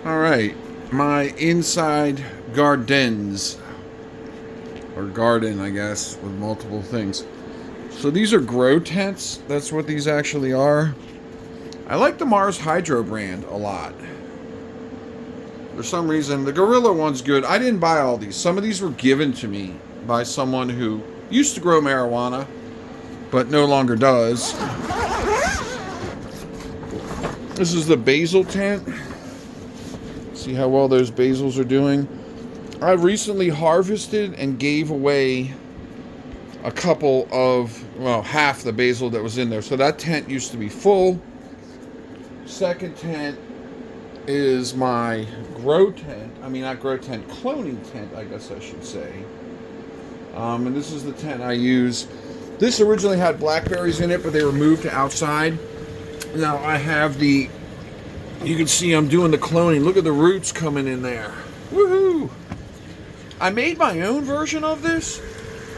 All right, my inside gardens, or garden, I guess, with multiple things. So these are grow tents. That's what these actually are. I like the Mars Hydro brand a lot. For some reason, the Gorilla one's good. I didn't buy all these. Some of these were given to me by someone who used to grow marijuana, but no longer does. This is the basil tent. See how well those basils are doing? I recently harvested and gave away a couple of, well, half the basil that was in there. So that tent used to be full. Second tent is my grow tent. I mean, not grow tent, cloning tent, I guess I should say. And this is the tent I use. This originally had blackberries in it, but they were moved to outside. Now I have the, you can see I'm doing the cloning. Look at the roots coming in there. Woohoo! I made my own version of this.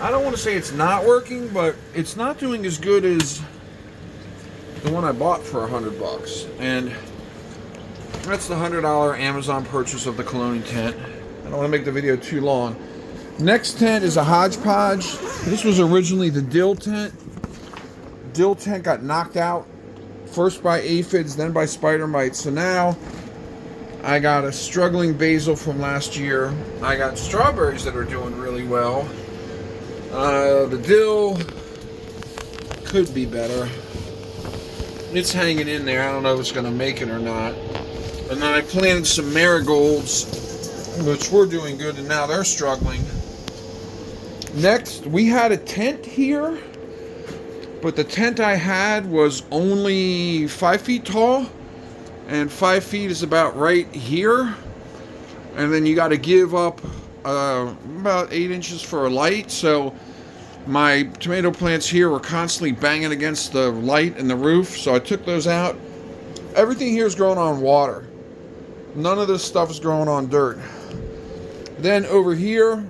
I don't want to say it's not working, but it's not doing as good as the one I bought for $100. And that's the $100 Amazon purchase of the cloning tent. I don't want to make the video too long. Next tent is a hodgepodge. This was originally the dill tent. Dill tent got knocked out first by aphids, then by spider mites. So now I got a struggling basil from last year. I got strawberries that are doing really well. The dill could be better. It's hanging in there. I don't know if it's going to make it or not. And then I planted some marigolds, which were doing good, and now they're struggling. Next, we had a tent here, but the tent I had was only 5 feet tall, and 5 feet is about right here. And then you got to give up about 8 inches for a light. So my tomato plants here were constantly banging against the light and the roof, so I took those out. Everything here is growing on water. None of this stuff is growing on dirt. Then over here,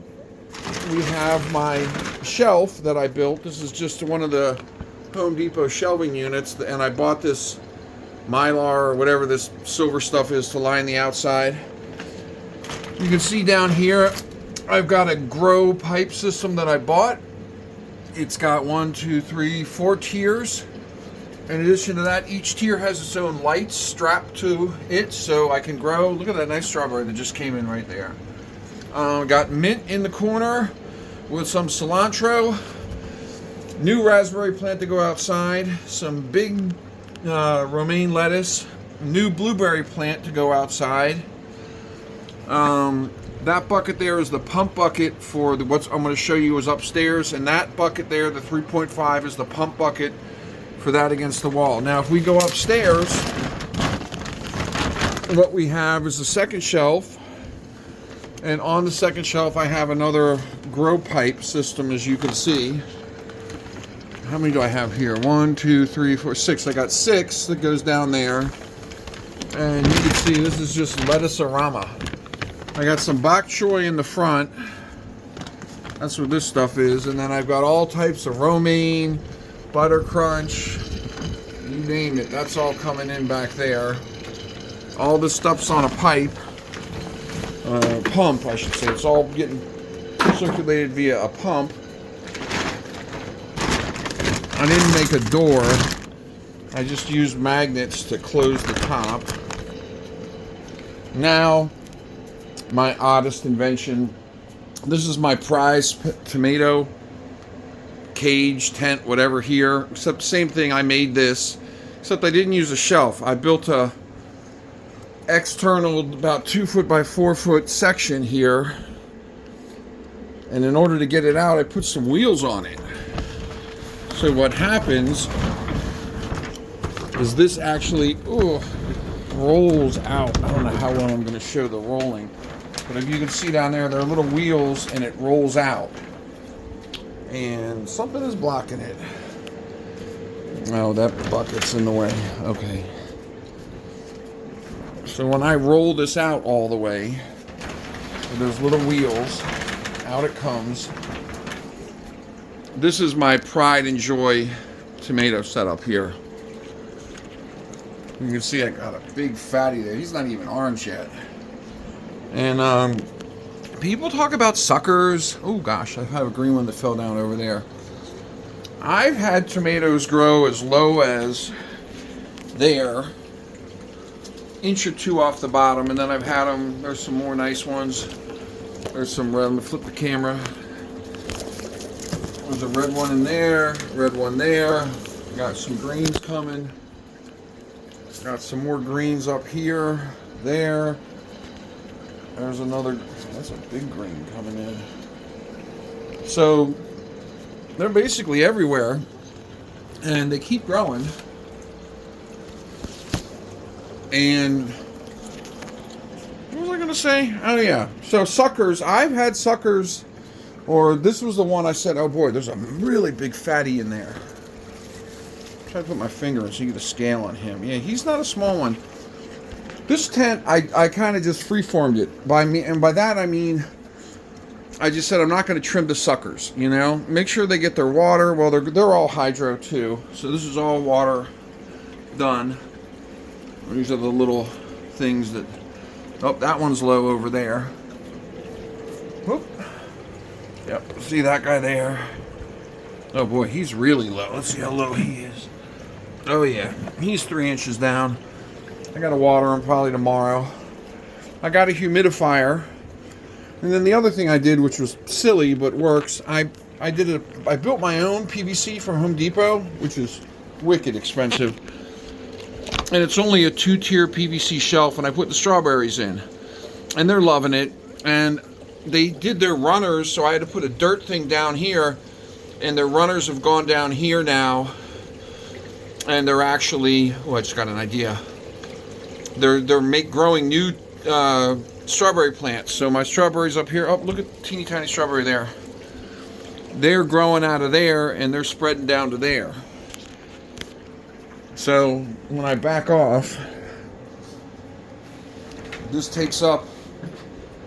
we have my shelf that I built. This is just one of the Home Depot shelving units, and I bought this Mylar or whatever this silver stuff is to line the outside. You can see down here, I've got a grow pipe system that I bought. It's got 1, 2, 3, 4 tiers. In addition to that, each tier has its own lights strapped to it, so I can grow. Look at that nice strawberry that just came in right there. Got mint in the corner with some cilantro. New raspberry plant to go outside. Some big romaine lettuce. New blueberry plant to go outside. That bucket there is the pump bucket for the, what I'm going to show you is upstairs, and that bucket there, the 3.5, is the pump bucket for that against the wall. Now, if we go upstairs, what we have is the second shelf, and on the second shelf I have another grow pipe system, as you can see. How many do I have here? 1, 2, 3, 4, 6. I got 6 that goes down there, and you can see this is just lettuce-arama. I got some bok choy in the front. That's what this stuff is. And then I've got all types of romaine, butter crunch, you name it. That's all coming in back there. All this stuff's on a pipe. Pump, I should say. It's all getting circulated via a pump. I didn't make a door. I just used magnets to close the top. Now, my oddest invention. This is my prize tomato cage, tent, whatever here. Except same thing, I made this. Except I didn't use a shelf. I built a external about 2 foot by 4 foot section here. And in order to get it out, I put some wheels on it. So what happens is this actually rolls out. I don't know how well I'm going to show the rolling. But if you can see down there, there are little wheels and it rolls out. And something is blocking it. Oh, that bucket's in the way. Okay. So when I roll this out all the way, with those little wheels, out it comes. This is my pride and joy tomato setup here. You can see I got a big fatty there. He's not even orange yet. And people talk about suckers. Oh gosh, I have a green one that fell down over there. I've had tomatoes grow as low as there, inch or two off the bottom, and then I've had them. There's some more nice ones. There's some red. I'm gonna flip the camera. There's a red one in there, red one there. Got some greens coming. Got some more greens up here, there. There's another, that's a big green coming in. So they're basically everywhere, and they keep growing. And what was I going to say? Oh yeah, so suckers, I've had suckers, or this was the one I said, oh boy, there's a really big fatty in there. Try to put my finger in so you get a scale on him. Yeah, he's not a small one. This tent, I kind of just freeformed it. And by that I mean, I just said I'm not going to trim the suckers, you know? Make sure they get their water. Well, they're all hydro too. So this is all water done. These are the little things that, oh, that one's low over there. Whoop. Yep, see that guy there? Oh boy, he's really low. Let's see how low he is. Oh yeah, he's 3 inches down. I gotta water him probably tomorrow. I got a humidifier. And then the other thing I did, which was silly but works, I built my own PVC from Home Depot, which is wicked expensive. And it's only a 2-tier PVC shelf, and I put the strawberries in. And they're loving it. And they did their runners, so I had to put a dirt thing down here, and their runners have gone down here now. And they're actually, oh, I just got an idea. They're growing new strawberry plants. So my strawberries up here, oh, look at the teeny tiny strawberry there. They're growing out of there, and they're spreading down to there. So when I back off, this takes up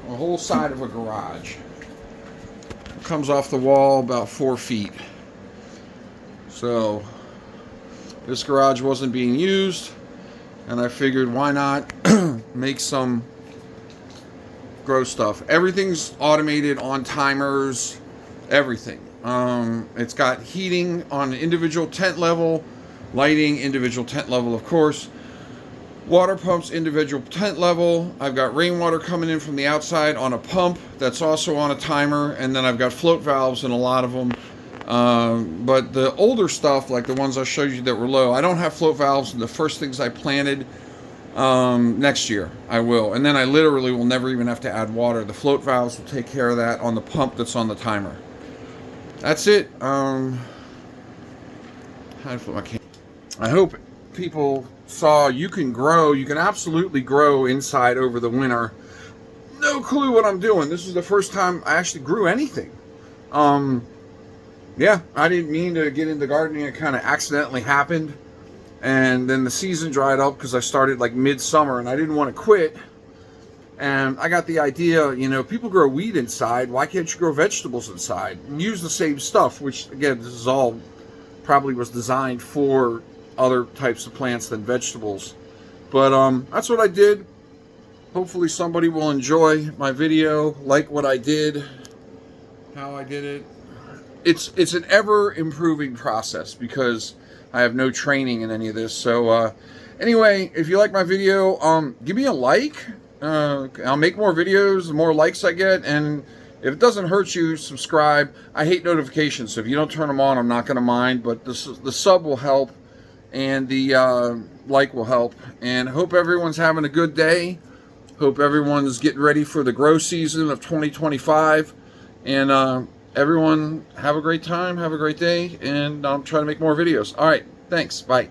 a whole side of a garage. It comes off the wall about 4 feet. So this garage wasn't being used, and I figured why not make some grow stuff. Everything's automated on timers, everything. It's got heating on individual tent level, lighting individual tent level, of course, water pumps individual tent level. I've got rainwater coming in from the outside on a pump that's also on a timer, and then I've got float valves in a lot of them. But the older stuff, like the ones I showed you that were low, I don't have float valves in the first things I planted. Next year I will, and then I literally will never even have to add water. The float valves will take care of that on the pump that's on the timer. That's it. How to flip my camera. I hope people saw you can absolutely grow inside over the winter. No clue what I'm doing. This is the first time I actually grew anything. Yeah, I didn't mean to get into gardening. It kind of accidentally happened. And then the season dried up because I started like midsummer, and I didn't want to quit. And I got the idea, you know, people grow weed inside. Why can't you grow vegetables inside and use the same stuff? Which, again, this is all probably was designed for other types of plants than vegetables. But that's what I did. Hopefully somebody will enjoy my video, like what I did, how I did it. It's an ever improving process because I have no training in any of this. So anyway, if you like my video, give me a like. I'll make more videos the more likes I get, and if it doesn't hurt you, subscribe. I hate notifications, so if you don't turn them on, I'm not going to mind, but the sub will help, and the like will help. And hope everyone's having a good day. Hope everyone's getting ready for the grow season of 2025, and everyone have a great time, have a great day, and I'll try to make more videos. All right, thanks, bye.